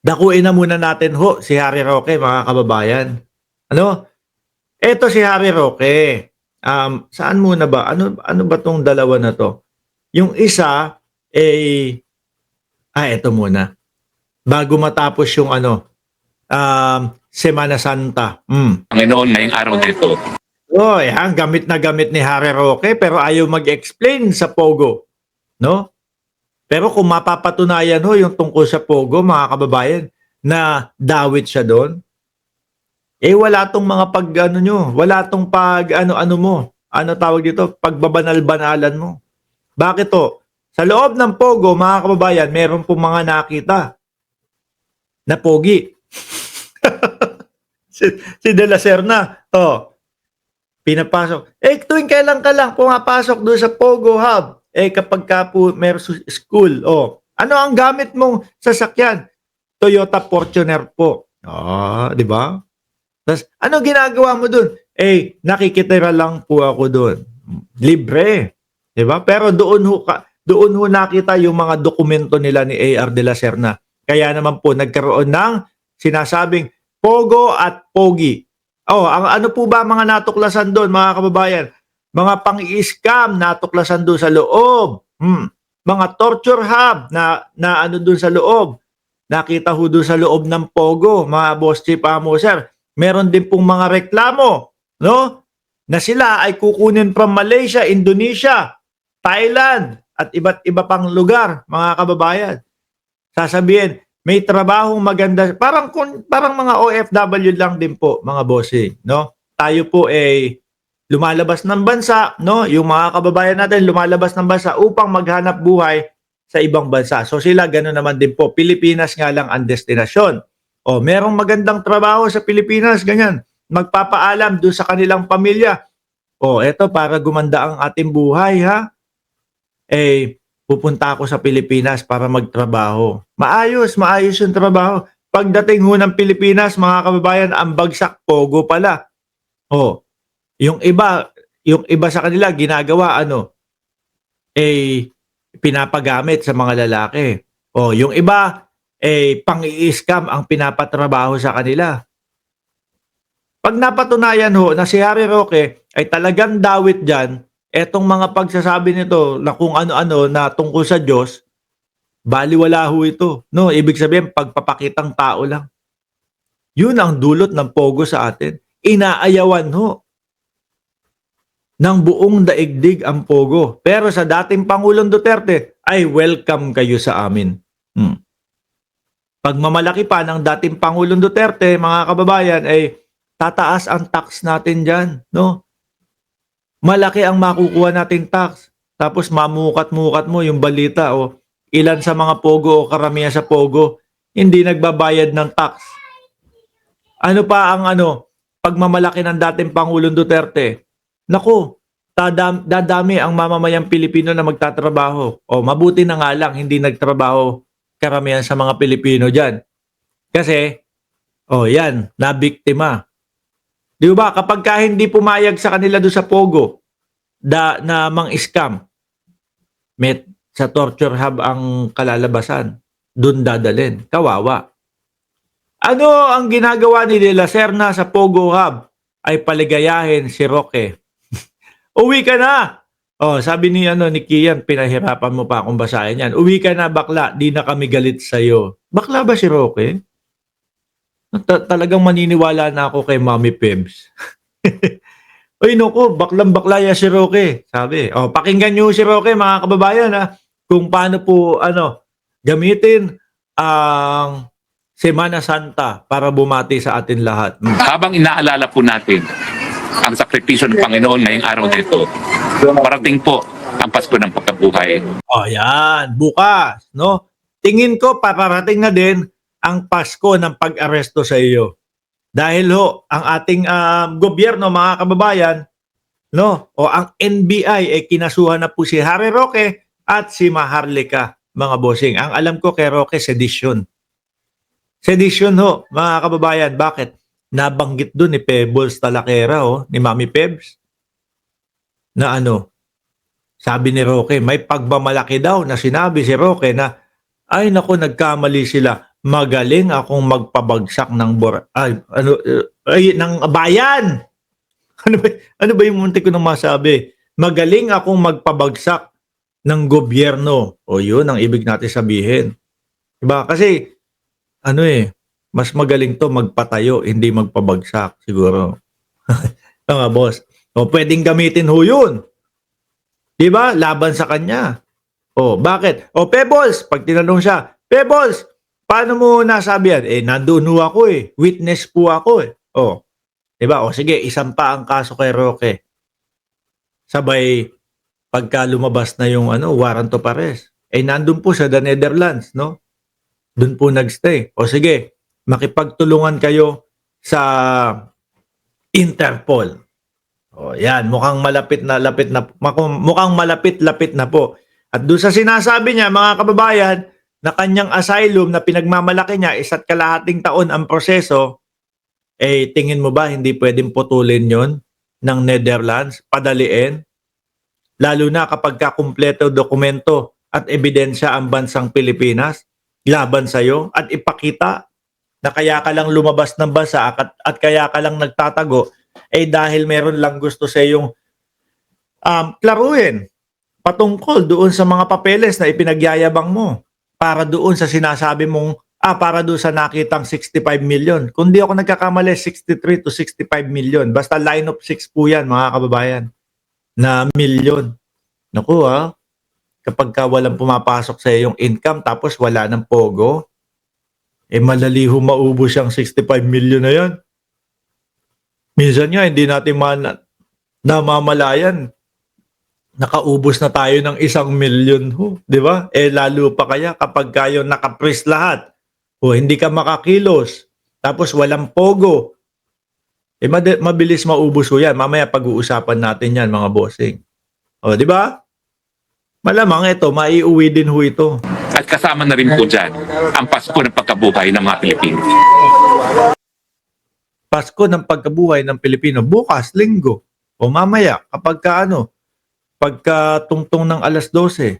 Dakuin na muna natin ho si Harry Roque, mga kababayan. Ano? Eto si Harry Roque. Saan muna ba? Ano ba tong dalawa na to? Yung isa, eh, eto muna. Bago matapos yung Semana Santa. Panginoon ngayong araw na ito. Oy, gamit na gamit ni Harry Roque pero ayaw mag-explain sa Pogo. No? Pero kung mapapatunayan ho yung tungkol sa Pogo, mga kababayan, na dawit siya doon, wala tong mga wala tong ano mo, ano tawag dito, pagbabanal-banalan mo. Bakit to? Sa loob ng Pogo, mga kababayan, meron pong mga nakita na pogi. si De La Serna, pinapasok. Tuwing kailan ka lang pumapasok doon sa Pogo Hub? Kapag ka po meron school, ano ang gamit mong sasakyan? Toyota Fortuner po. Di ba? Tapos, ano ginagawa mo doon? Nakikitira lang po ako doon. Libre. Di ba? Pero doon ho nakita yung mga dokumento nila ni A.R. De La Serna. Kaya naman po nagkaroon ng sinasabing Pogo at Pogi. Ano po ba mga natuklasan doon, mga kababayan? Mga pang-i-scam natuklasan doon sa loob. Mga torture hub na ano doon sa loob. Nakita ho doon sa loob ng Pogo, mga boss chief sir. Meron din pong mga reklamo, no? Na sila ay kukunin from Malaysia, Indonesia, Thailand, at iba't iba pang lugar, mga kababayan. Sasabihin, may trabahong maganda. Parang mga OFW lang din po, mga bossing, no? Tayo po lumalabas ng bansa, no? Yung mga kababayan natin lumalabas ng bansa upang maghanap buhay sa ibang bansa. So sila gano'n naman din po. Pilipinas nga lang ang destinasyon. Merong magandang trabaho sa Pilipinas, ganyan. Magpapaalam doon sa kanilang pamilya. Eto para gumanda ang ating buhay, ha? Pupunta ako sa Pilipinas para magtrabaho. Maayos yung trabaho. Pagdating ho ng Pilipinas, mga kababayan, ang bagsak Pogo pala. Yung iba sa kanila ginagawa pinapagamit sa mga lalaki. Yung iba pang-i-scam ang pinapatrabaho sa kanila. Pag napatunayan ho na si Harry Roque ay talagang dawit diyan, etong mga pagsasabi nito na kung ano-ano na tungkol sa Diyos, baliwala ho ito. No, ibig sabihin pagpapakitang tao lang. Yun ang dulot ng Pogo sa atin. Inaayawan ho ng buong daigdig ang Pogo. Pero sa dating Pangulong Duterte, ay welcome kayo sa amin. Pagmamalaki pa ng dating Pangulong Duterte, mga kababayan, tataas ang tax natin dyan. No? Malaki ang makukuha nating tax. Tapos mamukat-mukat mo yung balita ilan sa mga Pogo o karamihan sa Pogo hindi nagbabayad ng tax. Ano pa ang pagmamalaki ng dating Pangulong Duterte? Naku, dadami ang mamamayang Pilipino na magtatrabaho. Mabuti na nga lang hindi nagtrabaho karamihan sa mga Pilipino dyan. Kasi, yan, nabiktima. Di ba? Kapag hindi pumayag sa kanila doon sa Pogo na mang-scam, sa torture hub ang kalalabasan, doon dadalhin. Kawawa. Ano ang ginagawa ni De La Serna sa Pogo Hub? Ay paligayahin si Roque. Uwi ka na! Sabi ni Kian, pinahirapan mo pa akong basahin yan. Uwi ka na, bakla. Di na kami galit sa'yo. Bakla ba si Roque? Talagang maniniwala na ako kay Mommy Pebs. Uy, naku, baklang-bakla ya si Roque. Sabi, pakinggan nyo si Roque, mga kababayan, kung paano po, gamitin ang Semana Santa para bumati sa atin lahat. Habang inaalala po natin ang sakripisyo ng Panginoon ngayong araw na ito, parating po ang Pasko ng Pagkabuhay. Yan. Bukas, no? Tingin ko paparating na din ang Pasko ng pag-aresto sa iyo. Dahil ang ating gobyerno, mga kababayan, no? Ang NBI kinasuhan na po si Harry Roque at si Maharlika, mga bossing. Ang alam ko kay Roque, sedition. Sedition mga kababayan. Bakit? Nabanggit doon ni Pebbles Talakera, ni Mami Pebs, na sabi ni Roque, may pagmamalaki daw na sinabi si Roque na, ay naku, nagkamali sila. magaling akong magpabagsak ng ng bayan. Ano ba yung muntik ko nang masabi? Magaling akong magpabagsak ng gobyerno. O yun ang ibig natin sabihin. Diba? Kasi, mas magaling to magpatayo, hindi magpabagsak, siguro. Mga boss. O pwedeng gamitin ho yun. Diba? Laban sa kanya. O, bakit? O, Pebbles, pag tinanong siya, Pebbles, paano mo nasabi yan? Nandun ho ako Witness po ako O, diba? O, sige, isampa ang kaso kay Roque. Sabay, pagka lumabas na yung warrant of arrest, nandun po sa the Netherlands, no? Doon po nagstay. O sige, makipagtulungan kayo sa Interpol. O yan, mukhang malapit lapit na po. At doon sa sinasabi niya, mga kababayan, na kanyang asylum na pinagmamalaki niya, 1.5 taon ang proseso, tingin mo ba hindi pwedeng putulin yon ng Netherlands, padaliin? Lalo na kapag kumpleto dokumento at ebidensya ang bansang Pilipinas laban sa'yo at ipakita na kaya ka lang lumabas ng bansa at kaya ka lang nagtatago dahil meron lang gusto sa iyong klaruhin patungkol doon sa mga papeles na ipinagyayabang mo para doon sa sinasabi mong para doon sa nakitang 65 million. Kung di ako nagkakamali, 63 to 65 million. Basta line of 6 po yan, mga kababayan, na million. Naku kapag walang pumapasok sa iyong income tapos wala ng pogo, malaliho maubos yung 65 million na yan. Minsan nga, hindi natin namamalayan. Nakaubos na tayo ng 1 million ho, di ba? Lalo pa kaya kapag kayo nakapres lahat, hindi ka makakilos, tapos walang pogo, mabilis maubos ho yan. Mamaya pag-uusapan natin yan, mga bossing. Di ba? Malamang ito, maiuwi din ho ito. At kasama na rin po dyan ang Pasko ng pagkabuhay ng mga Pilipino. Pasko ng pagkabuhay ng Pilipino, bukas, linggo, o mamaya, kapag pagka tungtong ng alas 12.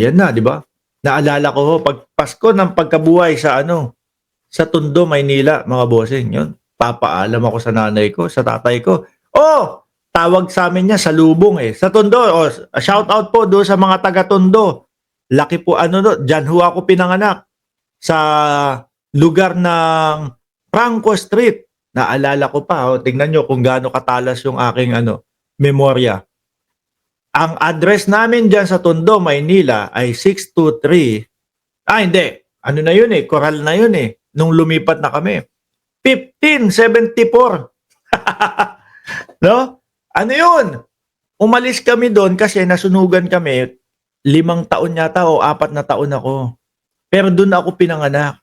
Yan na, di ba? Naalala ko ho, pag Pasko ng pagkabuhay sa sa Tondo, Maynila, mga bossing, yun. Papaalam ako sa nanay ko, sa tatay ko. Tawag sa amin niya sa lubong Sa Tondo, shout out po doon sa mga taga Tondo. Laki po diyan ho ako pinanganak sa lugar ng Franco Street. Naalala ko pa, tingnan nyo kung gaano katalas yung aking memorya. Ang address namin diyan sa Tondo, Maynila ay 623. Hindi. Na yun Coral na yun nung lumipat na kami. 1574. No? Ano yun? Umalis kami doon kasi nasunugan kami. 5 taon yata o 4 na taon ako. Pero doon ako pinanganak.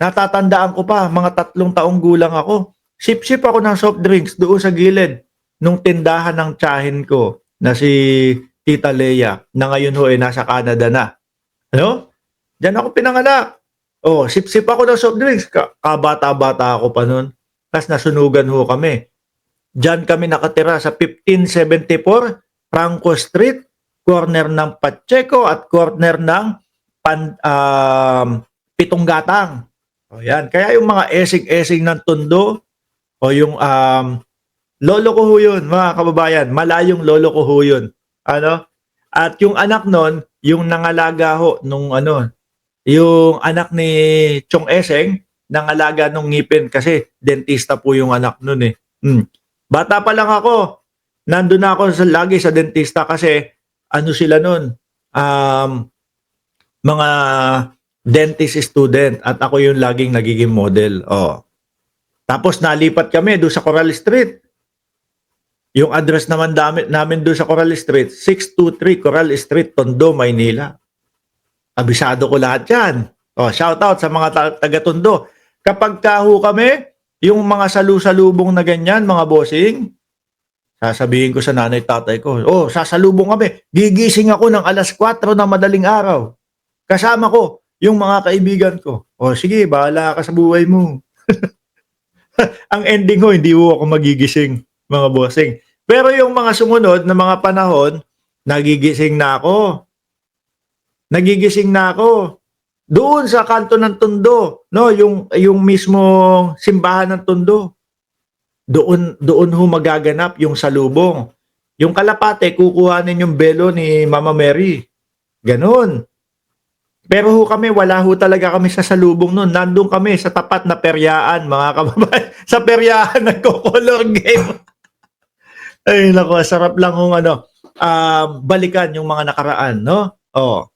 Natatandaan ko pa, mga 3 taong gulang ako. Sip-sip ako ng soft drinks doon sa gilid nung tindahan ng tiyahin ko na si Tita Leia na ngayon nasa Canada na. Diyan ako pinanganak. Sip-sip ako ng soft drinks. Kabata-bata ako pa noon. Tapos nasunugan kami. Diyan kami nakatira sa 1574 Franco Street, corner ng Pacheco at corner ng Pitong Gatang. Yan. Kaya yung mga esing-esing ng Tondo o yung lolo ko ho yun, mga kababayan. Malayong lolo ko ho yun. At yung anak nun, yung nangalaga ho nung yung anak ni Chong Eseng, nangalaga nung ngipin kasi dentista po yung anak nun Bata pa lang ako, nandun na ako lagi sa dentista kasi sila nun, mga dentist student at ako yung laging nagiging model. Tapos nalipat kami doon sa Coral Street. Yung address naman namin doon sa Coral Street, 623 Coral Street, Tondo, Maynila. Abisado ko lahat yan. Shout out sa mga taga-Tondo. Kapag kami, yung mga salu-salubong na ganyan, mga bossing, sasabihin ko sa nanay tatay ko, sasalubong kami. Gigising ako ng alas 4 na madaling araw. Kasama ko yung mga kaibigan ko. Sige, bahala ka sa buhay mo. Ang ending hindi ako magigising, mga bossing. Pero yung mga sumunod na mga panahon, nagigising na ako. Doon sa kanto ng Tondo, no, yung mismong simbahan ng Tondo. Doon ho magaganap yung salubong. Yung Kalapate, kukuhanin yung belo ni Mama Mary. Ganon. Pero ho kami, wala ho talaga kami sa salubong noon. Nandun kami sa tapat na peryaan, mga kababayan. Sa peryaan, nagko-color game. Ay, nako, sarap lang balikan yung mga nakaraan, no? Oh.